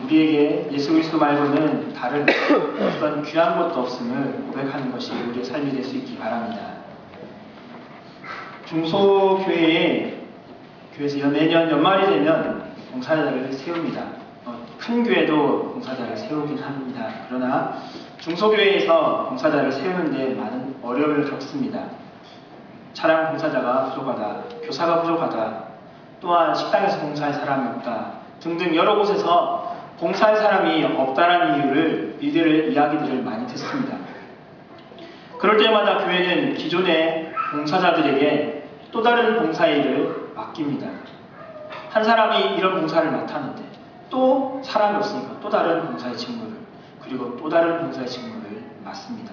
우리에게 예수 그리스도 말고는 다른 어떤 귀한 것도 없음을 고백하는 것이 우리의 삶이 될 수 있기 바랍니다. 중소교회에서 매년 연말이 되면 봉사자를 세웁니다. 큰 교회도 봉사자를 세우긴 합니다. 그러나 중소교회에서 봉사자를 세우는데 많은 어려움을 겪습니다. 차량 봉사자가 부족하다, 교사가 부족하다, 또한 식당에서 봉사할 사람이 없다 등등 여러 곳에서 봉사할 사람이 없다라는 이유를 이들의 이야기들을 많이 듣습니다. 그럴 때마다 교회는 기존의 봉사자들에게 또 다른 봉사의 일을 맡깁니다. 한 사람이 이런 봉사를 맡았는데 또 사람이 없으니까 또 다른 봉사의 직무를, 그리고 또 다른 봉사의 직무를 맡습니다.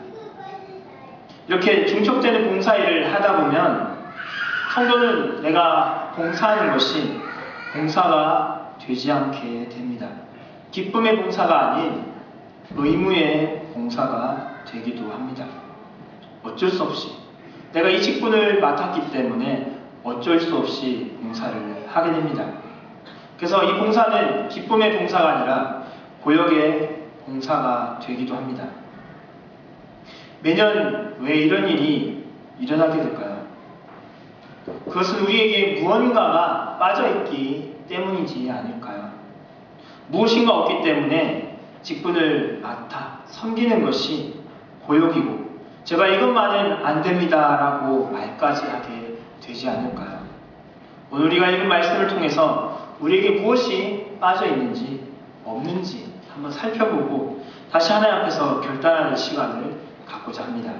이렇게 중첩되는 봉사일을 하다 보면 성도는 내가 봉사하는 것이 봉사가 되지 않게 됩니다. 기쁨의 봉사가 아닌 의무의 봉사가 되기도 합니다. 어쩔 수 없이 내가 이 직분을 맡았기 때문에 어쩔 수 없이 봉사를 하게 됩니다. 그래서 이 봉사는 기쁨의 봉사가 아니라 고역의 봉사가 되기도 합니다. 매년 왜 이런 일이 일어나게 될까요? 그것은 우리에게 무언가가 빠져있기 때문이지 않을까요? 무엇인가 없기 때문에 직분을 맡아 섬기는 것이 고역이고 제가 이것만은 안 됩니다 라고 말까지 하게 되지 않을까요? 오늘 우리가 읽은 말씀을 통해서 우리에게 무엇이 빠져있는지 없는지 한번 살펴보고 다시 하나님 앞에서 결단하는 시간을 갖고자 합니다.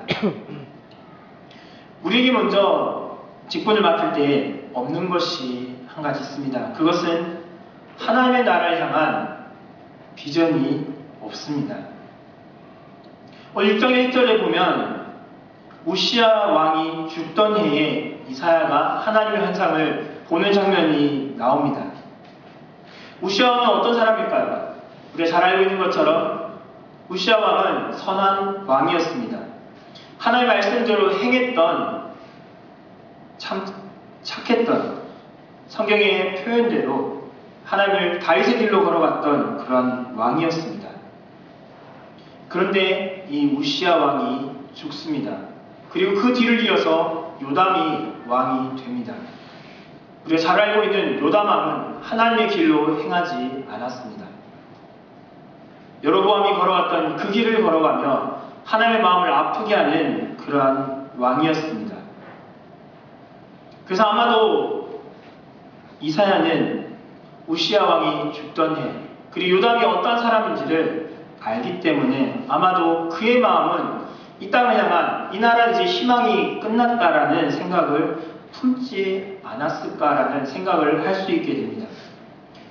우리에게 먼저 직분을 맡을 때 없는 것이 한 가지 있습니다. 그것은 하나님의 나라를 향한 비전이 없습니다. 6장 1절에 보면 우시야 왕이 죽던 해에 이사야가 하나님의 환상을 보는 장면이 나옵니다. 우시야 왕은 어떤 사람일까요? 우리가 잘 알고 있는 것처럼 우시야 왕은 선한 왕이었습니다. 하나님의 말씀대로 행했던, 참 착했던, 성경의 표현대로 하나님을 다윗의 길로 걸어갔던 그런 왕이었습니다. 그런데 이 우시야 왕이 죽습니다. 그리고 그 뒤를 이어서 요담이 왕이 됩니다. 우리가 잘 알고 있는 요담 왕은 하나님의 길로 행하지 않았습니다. 여로보암이 걸어갔던 그 길을 걸어가며 하나님의 마음을 아프게 하는 그러한 왕이었습니다. 그래서 아마도 이사야는 우시야 왕이 죽던 해, 그리고 요담이 어떤 사람인지를 알기 때문에 아마도 그의 마음은 이 땅을 향한 이 나라는 이제 희망이 끝났다라는 생각을 품지 않았을까라는 생각을 할 수 있게 됩니다.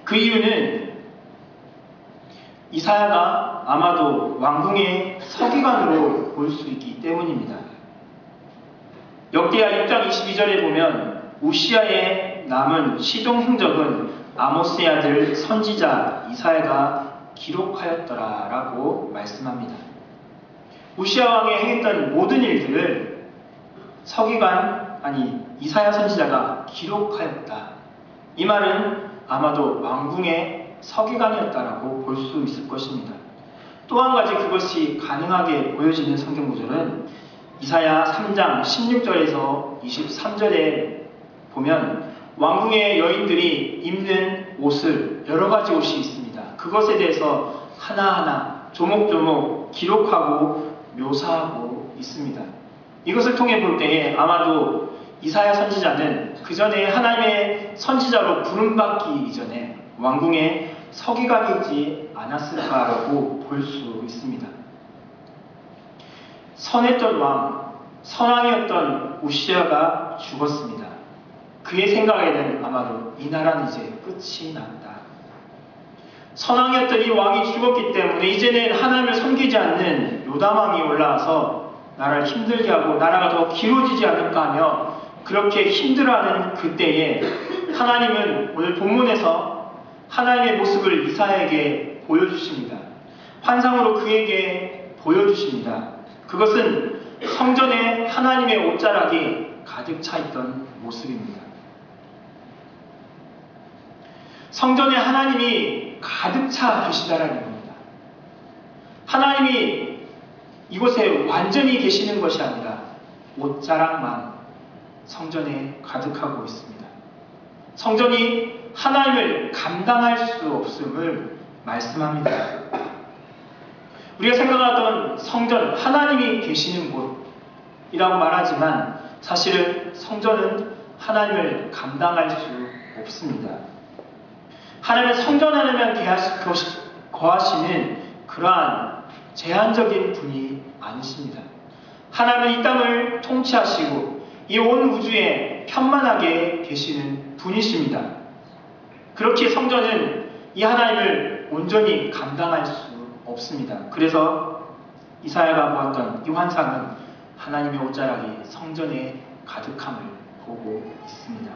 그 이유는 이사야가 아마도 왕궁의 서기관으로 볼 수 있기 때문입니다. 역대하 6장 22절에 보면 우시야의 남은 시종 행적은 아모스의 아들 선지자 이사야가 기록하였더라 라고 말씀합니다. 우시야 왕이 행했던 모든 일들을 이사야 선지자가 기록하였다. 이 말은 아마도 왕궁의 서기관이었다라고 볼 수 있을 것입니다. 또 한 가지 그것이 가능하게 보여지는 성경 구절은 이사야 3장 16절에서 23절에 보면 왕궁의 여인들이 입는 옷을 여러 가지 옷이 있습니다. 그것에 대해서 하나하나 조목조목 기록하고 묘사하고 있습니다. 이것을 통해 볼 때에 아마도 이사야 선지자는 그 전에 하나님의 선지자로 부름받기 이전에 왕궁의 서기관이지 않았을까라고 볼 수 있습니다. 선했던 왕, 선왕이었던 우시야가 죽었습니다. 그의 생각에는 아마도 이 나라는 이제 끝이 났다. 선왕이었던 이 왕이 죽었기 때문에 이제는 하나님을 섬기지 않는 요담 왕이 올라와서 나라를 힘들게 하고 나라가 더 길어지지 않을까 하며 그렇게 힘들어하는 그때에 하나님은 오늘 본문에서 하나님의 모습을 이사야에게 보여주십니다. 환상으로 그에게 보여주십니다. 그것은 성전에 하나님의 옷자락이 가득 차 있던 모습입니다. 성전에 하나님이 가득 차 계시다라는 겁니다. 하나님이 이곳에 완전히 계시는 것이 아니라 옷자락만 성전에 가득하고 있습니다. 성전이 하나님을 감당할 수 없음을 말씀합니다. 우리가 생각하던 성전, 하나님이 계시는 곳이라고 말하지만 사실은 성전은 하나님을 감당할 수 없습니다. 하나님의 성전 안에만 거하시는 그러한 제한적인 분이 아니십니다. 하나님은 이 땅을 통치하시고 이 온 우주에 편만하게 계시는 분이십니다. 그렇기에 성전은 이 하나님을 온전히 감당할 수 없습니다. 그래서 이사야가 보았던 이 환상은 하나님의 옷자락이 성전에 가득함을 보고 있습니다.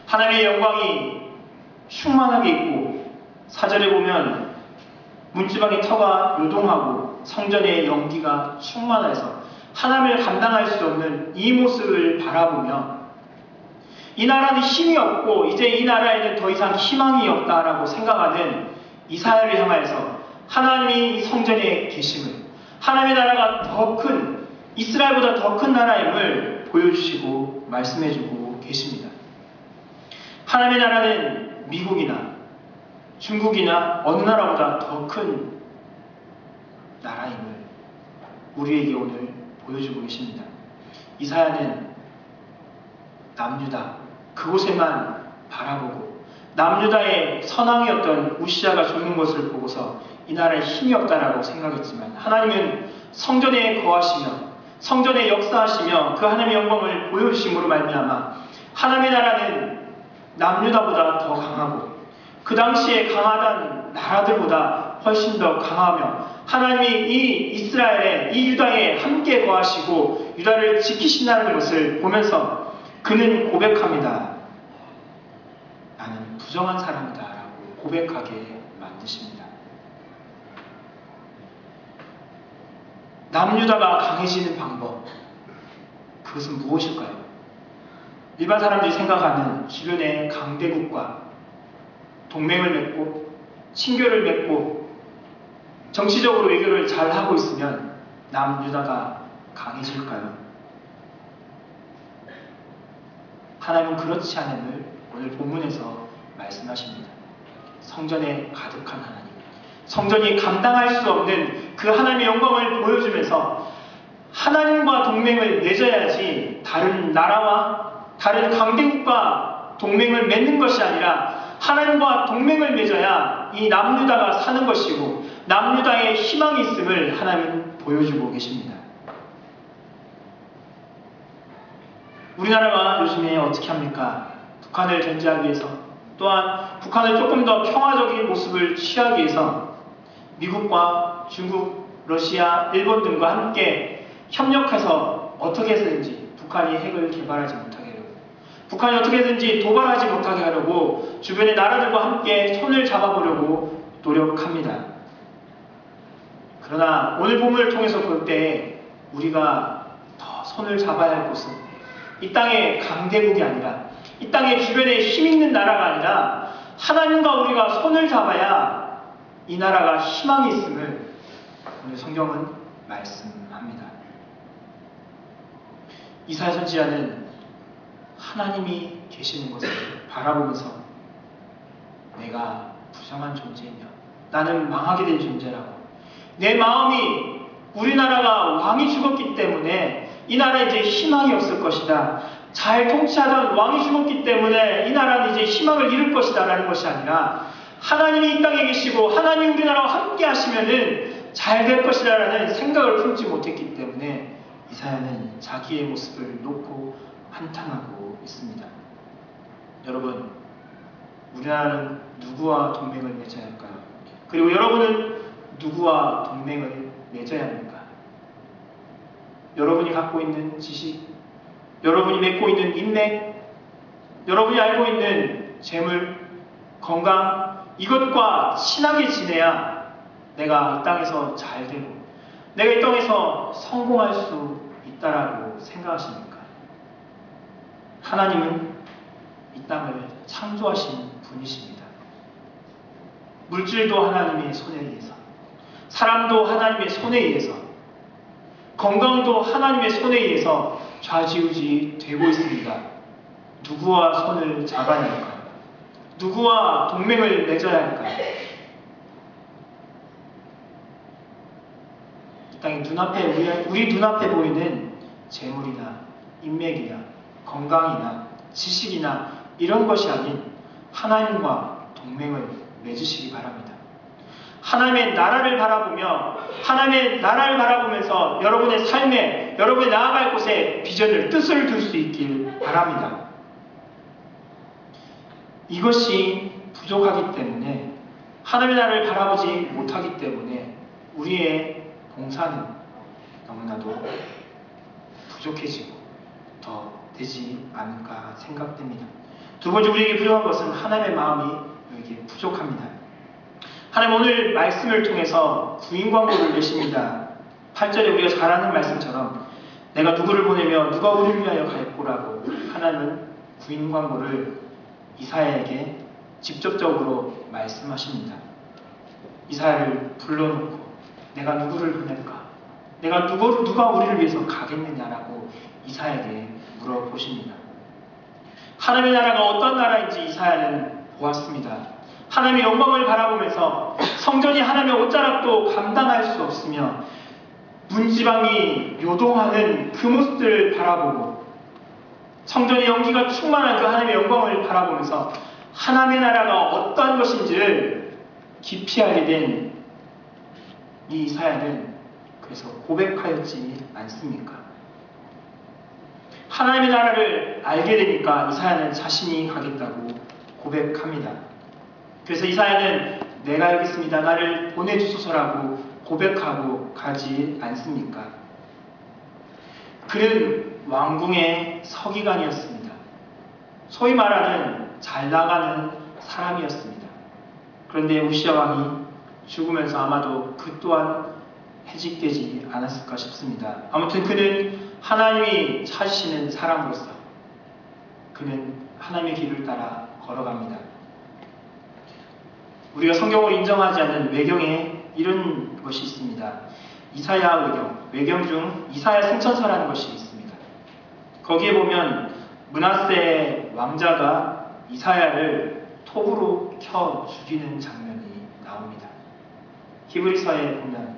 하나님의 영광이 충만하게 있고 4절에 보면 문지방의 터가 요동하고 성전의 연기가 충만해서 하나님을 감당할 수 없는 이 모습을 바라보며 이 나라는 힘이 없고 이제 이 나라에는 더 이상 희망이 없다라고 생각하는 이사야를 향하여서 하나님이 이 성전에 계심을, 하나님의 나라가 더 큰, 이스라엘보다 더 큰 나라임을 보여주시고 말씀해주고 계십니다. 하나님의 나라는 미국이나 중국이나 어느 나라보다 더 큰 나라임을 우리에게 오늘 보여주고 계십니다. 이사야는 남유다 그곳에만 바라보고 남유다의 선왕이었던 우시아가 죽는 것을 보고서 이 나라에 힘이 없다라고 생각했지만 하나님은 성전에 거하시며 성전에 역사하시며 그 하나님의 영광을 보여주심으로 말미암아 하나님의 나라는 남유다보다 더 강하고 그 당시에 강하던 나라들보다 훨씬 더 강하며 하나님이 이 이스라엘에 이 유다에 함께 거하시고 유다를 지키신다는 것을 보면서 그는 고백합니다. 나는 부정한 사람이다 라고 고백하게 만드십니다. 남유다가 강해지는 방법, 그것은 무엇일까요? 일반 사람들이 생각하는 주변의 강대국과 동맹을 맺고 친교를 맺고 정치적으로 외교를 잘 하고 있으면 남유다가 강해질까요? 하나님은 그렇지 않음을 오늘 본문에서 말씀하십니다. 성전에 가득한 하나님, 성전이 감당할 수 없는 그 하나님의 영광을 보여주면서 하나님과 동맹을 맺어야지 다른 나라와 다른 강대국과 동맹을 맺는 것이 아니라 하나님과 동맹을 맺어야 이 남유다가 사는 것이고 남유다의 희망이 있음을 하나님은 보여주고 계십니다. 우리나라가 요즘에 어떻게 합니까? 북한을 견제하기 위해서 또한 북한을 조금 더 평화적인 모습을 취하기 위해서 미국과 중국, 러시아, 일본 등과 함께 협력해서 어떻게 해서든지 북한이 핵을 개발하지 못하게 하려고 북한이 어떻게든지 도발하지 못하게 하려고 주변의 나라들과 함께 손을 잡아보려고 노력합니다. 그러나 오늘 본문을 통해서 볼 때 우리가 더 손을 잡아야 할 곳은 이 땅의 강대국이 아니라 이 땅의 주변에 힘있는 나라가 아니라 하나님과 우리가 손을 잡아야 이 나라가 희망이 있음을 오늘 성경은 말씀합니다. 이사야 선지자는 하나님이 계시는 것을 바라보면서 내가 부정한 존재이며 나는 망하게 된 존재라고 내 마음이 우리나라가 왕이 죽었기 때문에 이 나라에 이제 희망이 없을 것이다. 잘 통치하던 왕이 죽었기 때문에 이 나라는 이제 희망을 잃을 것이다 라는 것이 아니라 하나님이 이 땅에 계시고 하나님 우리나라와 함께 하시면은 잘 될 것이다 라는 생각을 품지 못했기 때문에 이사야는 자기의 모습을 놓고 한탄하고 있습니다. 여러분, 우리나라는 누구와 동맹을 맺어야 할까요? 그리고 여러분은 누구와 동맹을 맺어야 합니까? 여러분이 갖고 있는 지식, 여러분이 맺고 있는 인맥, 여러분이 알고 있는 재물, 건강, 이것과 친하게 지내야 내가 이 땅에서 잘 되고 내가 이 땅에서 성공할 수 있다라고 생각하십니까? 하나님은 이 땅을 창조하신 분이십니다. 물질도 하나님의 손에 의해서, 사람도 하나님의 손에 의해서, 건강도 하나님의 손에 의해서 좌지우지 되고 있습니다. 누구와 손을 잡아야 할까요? 누구와 동맹을 맺어야 할까요? 이 땅의 눈앞에, 우리 눈앞에 보이는 재물이나 인맥이나 건강이나 지식이나 이런 것이 아닌 하나님과 동맹을 맺으시기 바랍니다. 하나님의 나라를 바라보며, 하나님의 나라를 바라보면서 여러분의 삶에, 여러분이 나아갈 곳에 비전을, 뜻을 둘 수 있길 바랍니다. 이것이 부족하기 때문에, 하나님의 나라를 바라보지 못하기 때문에 우리의 봉사는 너무나도 부족해지고 더 되지 않을까 생각됩니다. 두 번째, 우리에게 부족한 것은 하나님의 마음이 우리에게 부족합니다. 하나님 오늘 말씀을 통해서 구인 광고를 내십니다. 8절에 우리가 잘 아는 말씀처럼 내가 누구를 보내며 누가 우리를 위하여 갈꼬라고 하나님은 구인 광고를 이사야에게 직접적으로 말씀하십니다. 이사야를 불러놓고 내가 누구를 보낼까? 내가 누가 우리를 위해서 가겠느냐라고 이사야에게 물어보십니다. 하나님의 나라가 어떤 나라인지 이사야는 보았습니다. 하나님의 영광을 바라보면서 성전이 하나님의 옷자락도 감당할 수 없으며 문지방이 요동하는 그 모습들을 바라보고 성전의 연기가 충만한 그 하나님의 영광을 바라보면서 하나님의 나라가 어떠한 것인지를 깊이 알게 된 이 이사야는 그래서 고백하였지 않습니까? 하나님의 나라를 알게 되니까 이사야는 자신이 가겠다고 고백합니다. 그래서 이사야는 내가 여기 있습니다. 나를 보내주소서라고 고백하고 가지 않습니까? 그는 왕궁의 서기관이었습니다. 소위 말하는 잘 나가는 사람이었습니다. 그런데 우시야 왕이 죽으면서 아마도 그 또한 해직되지 않았을까 싶습니다. 아무튼 그는 하나님이 찾으시는 사람으로서 그는 하나님의 길을 따라 걸어갑니다. 우리가 성경을 인정하지 않는 외경에 이런 것이 있습니다. 이사야 외경 중 이사야 승천서라는 것이 있습니다. 거기에 보면 므낫세 왕자가 이사야를 톱으로 켜 죽이는 장면이 나옵니다. 히브리서에 보면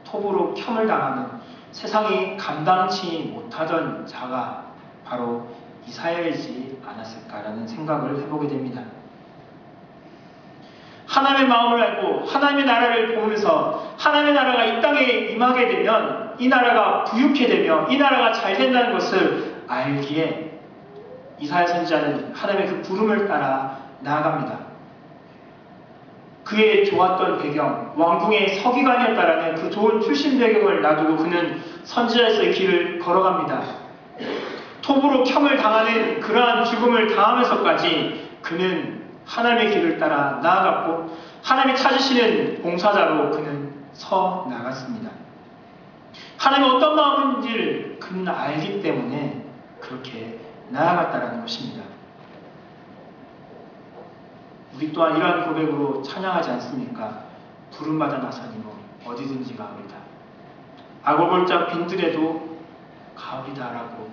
톱으로 켬을 당하는 세상이 감당치 못하던 자가 바로 이사야이지 않았을까라는 생각을 해보게 됩니다. 하나님의 마음을 알고 하나님의 나라를 보면서 하나님의 나라가 이 땅에 임하게 되면 이 나라가 부유케 되며 이 나라가 잘 된다는 것을 알기에 이사야 선지자는 하나님의 그 부름을 따라 나아갑니다. 그의 좋았던 배경, 왕궁의 서기관이었다라는 그 좋은 출신 배경을 놔두고 그는 선지자에서의 길을 걸어갑니다. 톱으로 켬을 당하는 그러한 죽음을 당하면서까지 그는 하나님의 길을 따라 나아갔고 하나님이 찾으시는 봉사자로 그는 서 나갔습니다. 하나님이 어떤 마음인지를 그는 알기 때문에 그렇게 나아갔다라는 것입니다. 우리 또한 이러한 고백으로 찬양하지 않습니까? 부름받아 나서니뭐 어디든지 가오리다. 아골골짝 빈들에도 가오리다라고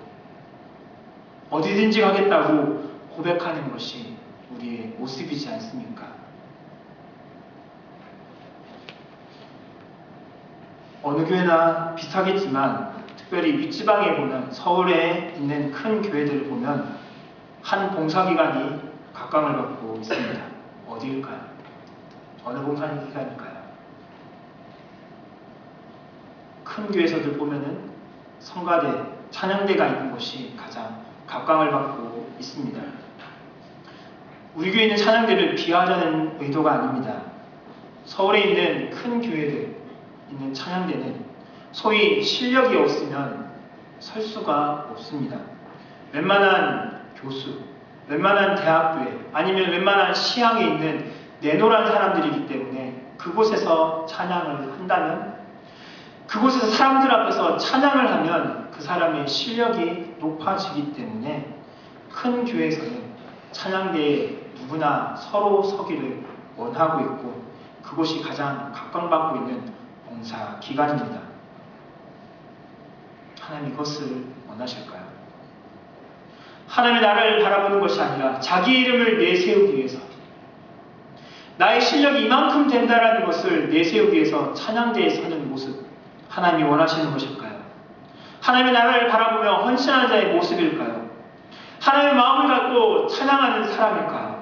어디든지 가겠다고 고백하는 것이 우리의 모습이지 않습니까? 어느 교회나 비슷하겠지만 특별히 윗지방에 보면 서울에 있는 큰 교회들을 보면 한 봉사기관이 각광을 받고 있습니다. 어디일까요? 어느 봉사기관일까요? 큰 교회에서들 보면은 성가대, 찬양대가 있는 곳이 가장 각광을 받고 있습니다. 우리 교회 있는 찬양대를 비하하자는 의도가 아닙니다. 서울에 있는 큰 교회들 있는 찬양대는 소위 실력이 없으면 설 수가 없습니다. 웬만한 교수, 웬만한 대학교에 아니면 웬만한 시향에 있는 내노란 사람들이기 때문에 그곳에서 찬양을 한다면 그곳에서 사람들 앞에서 찬양을 하면 그 사람의 실력이 높아지기 때문에 큰 교회에서는 찬양대에 누구나 서로 서기를 원하고 있고 그곳이 가장 각광받고 있는 봉사 기관입니다. 하나님 이것을 원하실까요? 하나님의 나라를 바라보는 것이 아니라 자기 이름을 내세우기 위해서, 나의 실력이 이만큼 된다라는 것을 내세우기 위해서 찬양대에 서는 모습, 하나님이 원하시는 것일까요? 하나님의 나라를 바라보며 헌신하는 자의 모습일까요? 하나님의 마음을 갖고 찬양하는 사람일까요?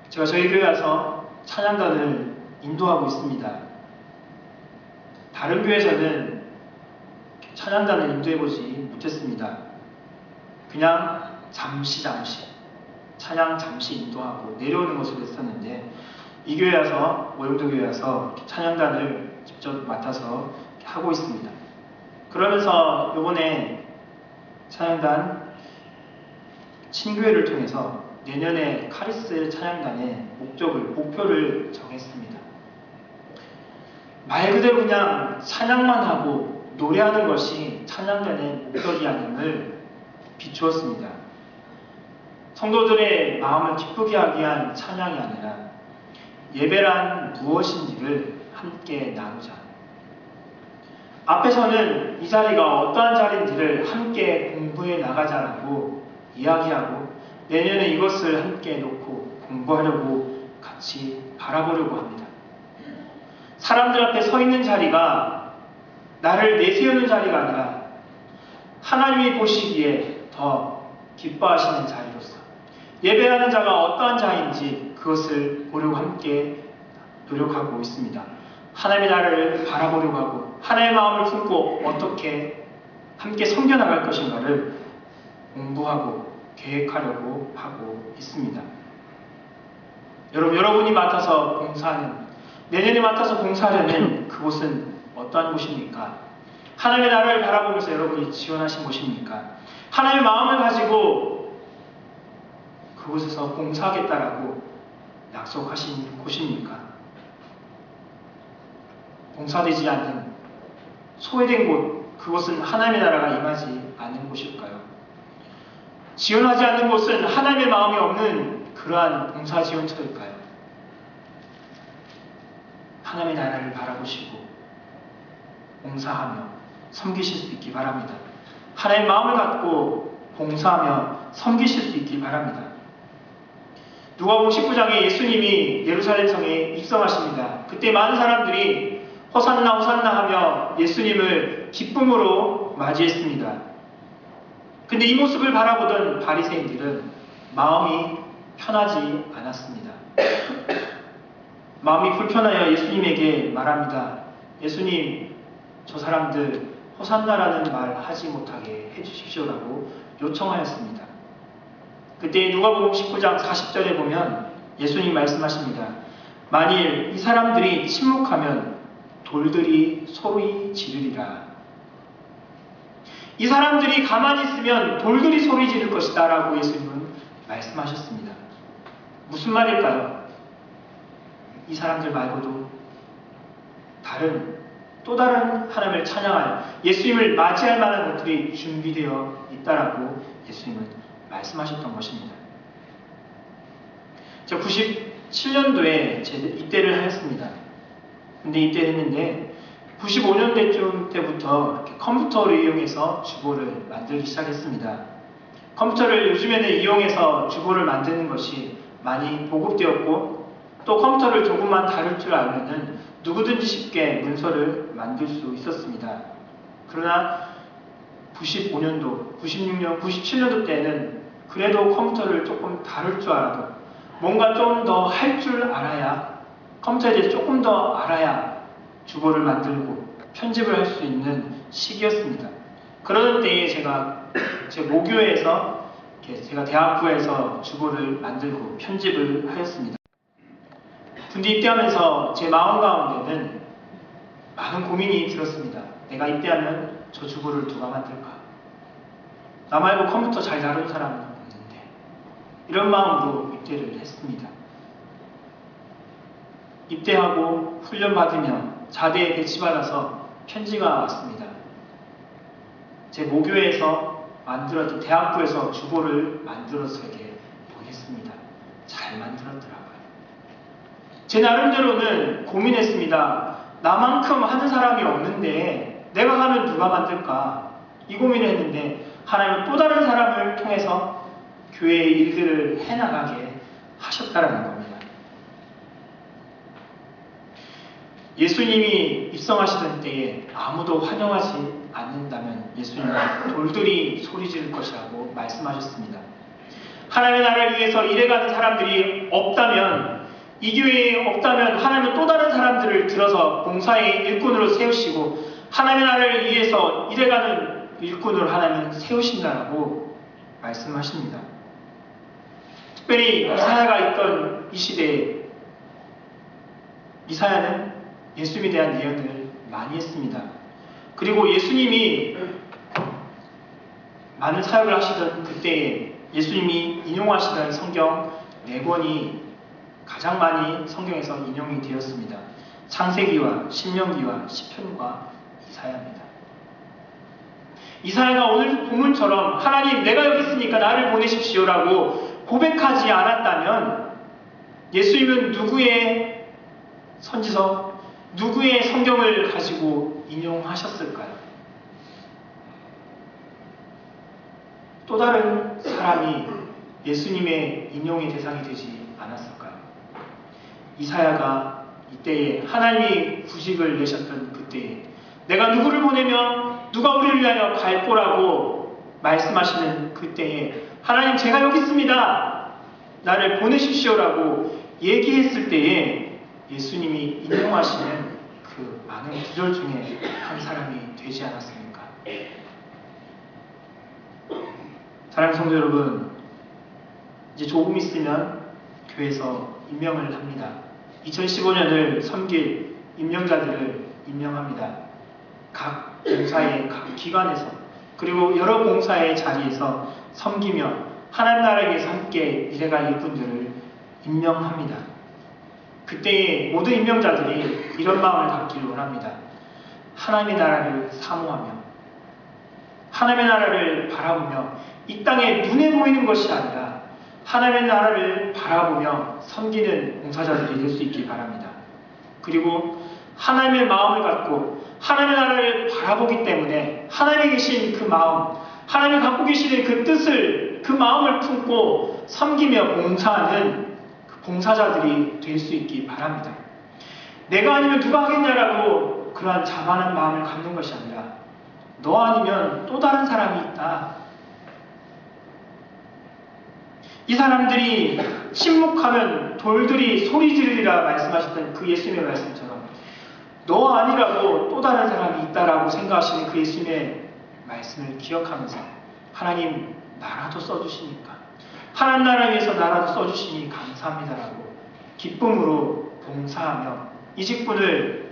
제가 저희 교회 와서 찬양단을 인도하고 있습니다. 다른 교회에서는 찬양단을 인도해보지 못했습니다. 그냥 잠시 찬양 잠시 인도하고 내려오는 것으로 했었는데, 이 교회 와서, 모형도 교회 와서 찬양단을 직접 맡아서 하고 있습니다. 그러면서 이번에 찬양단 친교회를 통해서 내년에 카리스 찬양단의 목표를 정했습니다. 말 그대로 그냥 찬양만 하고 노래하는 것이 찬양단의 목적이 아님을 비추었습니다. 성도들의 마음을 기쁘게 하기 위한 찬양이 아니라 예배란 무엇인지를 함께 나누자. 앞에서는 이 자리가 어떠한 자리인지를 함께 공부해 나가자라고 이야기하고, 내년에 이것을 함께 놓고 공부하려고 같이 바라보려고 합니다. 사람들 앞에 서 있는 자리가 나를 내세우는 자리가 아니라 하나님이 보시기에 더 기뻐하시는 자리로서, 예배하는 자가 어떠한 자인지 그것을 보려고 함께 노력하고 있습니다. 하나님의 나라를 바라보려고 하고 하나님의 마음을 품고 어떻게 함께 섬겨나갈 것인가를 공부하고 계획하려고 하고 있습니다. 여러분이 맡아서 봉사하는, 내년에 맡아서 봉사하려는 그곳은 어떠한 곳입니까? 하나님의 나라를 바라보면서 여러분이 지원하신 곳입니까? 하나님의 마음을 가지고 그곳에서 봉사하겠다라고 약속하신 곳입니까? 봉사되지 않는, 소외된 곳, 그곳은 하나님의 나라가 임하지 않는 곳일까요? 지원하지 않는 곳은 하나님의 마음이 없는 그러한 봉사 지원처일까요? 하나님의 나라를 바라보시고 봉사하며 섬기실 수 있기 바랍니다. 하나님의 마음을 갖고 봉사하며 섬기실 수 있기 바랍니다. 누가복음 19장에 예수님이 예루살렘 성에 입성하십니다. 그때 많은 사람들이 호산나 호산나 하며 예수님을 기쁨으로 맞이했습니다. 근데 이 모습을 바라보던 바리새인들은 마음이 편하지 않았습니다. 마음이 불편하여 예수님에게 말합니다. 예수님, 저 사람들 호산나라는 말 하지 못하게 해주십시오라고 요청하였습니다. 그때 누가복음 19장 40절에 보면 예수님 말씀하십니다. 만일 이 사람들이 침묵하면 돌들이 소리 지르리라. 이 사람들이 가만히 있으면 돌들이 소리 지를 것이다 라고 예수님은 말씀하셨습니다. 무슨 말일까요? 이 사람들 말고도 또 다른 하나님을 찬양할, 예수님을 맞이할 만한 것들이 준비되어 있다라고 예수님은 말씀하셨던 것입니다. 제가 97년도에 입대를 하였습니다. 근데 입대를 했는데 95년대쯤 때부터 이렇게 컴퓨터를 이용해서 주보를 만들기 시작했습니다. 컴퓨터를 요즘에는 이용해서 주보를 만드는 것이 많이 보급되었고, 또 컴퓨터를 조금만 다룰 줄 알면은 누구든지 쉽게 문서를 만들 수 있었습니다. 그러나 95년도, 96년, 97년도 때는 그래도 컴퓨터를 조금 다룰 줄 알아도, 뭔가 좀 더 할 줄 알아야, 컴퓨터에 대해서 조금 더 알아야 주보를 만들고 편집을 할 수 있는 시기였습니다. 그러던 때에 제 모교에서 제가 대학부에서 주보를 만들고 편집을 하였습니다. 군대 입대하면서 제 마음 가운데는 많은 고민이 들었습니다. 내가 입대하면 저 주보를 누가 만들까? 나 말고 컴퓨터 잘 다루는 사람은 없는데. 이런 마음으로 입대를 했습니다. 입대하고 훈련받으며 자대에 배치받아서 편지가 왔습니다. 제 모교에서 만들었던, 대학부에서 주보를 만들어서 이렇게 보냈습니다. 잘 만들었더라고요. 제 나름대로는 고민했습니다. 나만큼 하는 사람이 없는데 내가 하면 누가 만들까? 이 고민을 했는데 하나님은 또 다른 사람을 통해서 교회의 일들을 해나가게 하셨다라는 겁니다. 예수님이 입성하시던 때에 아무도 환영하지 않는다면 예수님은 돌들이 소리 지를 것이라고 말씀하셨습니다. 하나님의 나라를 위해서 일해가는 사람들이 없다면, 이 교회에 없다면 하나님은 또 다른 사람들을 들어서 봉사의 일꾼으로 세우시고 하나님의 나라를 위해서 일해가는 일꾼으로 하나님은 세우신다라고 말씀하십니다. 특별히 이사야가 있던 이 시대에 이사야는 예수님에 대한 예언을 많이 했습니다. 그리고 예수님이 많은 사역을 하시던 그때에 예수님이 인용하시던 성경 4권이 가장 많이 성경에서 인용이 되었습니다. 창세기와 신명기와 시편과 이사야입니다. 이사야가 오늘 본문처럼 하나님 내가 여기 있으니까 나를 보내십시오라고 고백하지 않았다면 예수님은 누구의 선지서, 누구의 성경을 가지고 인용하셨을까요? 또 다른 사람이 예수님의 인용의 대상이 되지 않았을까요? 이사야가 이때에 하나님이 구식을 내셨던 그때에 내가 누구를 보내면 누가 우리를 위하여 갈 거라고 말씀하시는 그때에 하나님 제가 여기 있습니다. 나를 보내십시오라고 얘기했을 때에 예수님이 인용하시는 그 많은 구절 중에 한 사람이 되지 않았습니까? 사랑하는 성도 여러분, 이제 조금 있으면 교회에서 임명을 합니다. 2015년을 섬길 임명자들을 임명합니다. 각 봉사의 각 기관에서 그리고 여러 봉사의 자리에서 섬기며 하나님 나라에 위해서 함께 일해갈 일꾼들을 임명합니다. 그때의 모든 임명자들이 이런 마음을 갖기를 원합니다. 하나님의 나라를 사모하며 하나님의 나라를 바라보며 이 땅에 눈에 보이는 것이 아니라 하나님의 나라를 바라보며 섬기는 봉사자들이 될 수 있길 바랍니다. 그리고 하나님의 마음을 갖고 하나님의 나라를 바라보기 때문에 하나님이 계신 그 마음, 하나님이 갖고 계시는 그 뜻을, 그 마음을 품고 섬기며 봉사하는 그 봉사자들이 될 수 있기 바랍니다. 내가 아니면 누가 하겠냐라고 그러한 자만한 마음을 갖는 것이 아니라 너 아니면 또 다른 사람이 있다. 이 사람들이 침묵하면 돌들이 소리 지르리라 말씀하셨던 그 예수님의 말씀처럼 너 아니라도 또 다른 사람이 있다라고 생각하시는 그 예수님의 말씀을 기억하면서 하나님 나라도 써주시니까 하나님 나라 위해서 나라도 써주시니 감사합니다라고 기쁨으로 봉사하며 이 직분을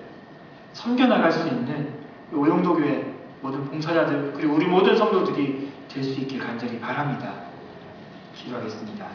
섬겨나갈 수 있는 오영도교회 모든 봉사자들 그리고 우리 모든 성도들이 될 수 있길 간절히 바랍니다. 기도하겠습니다.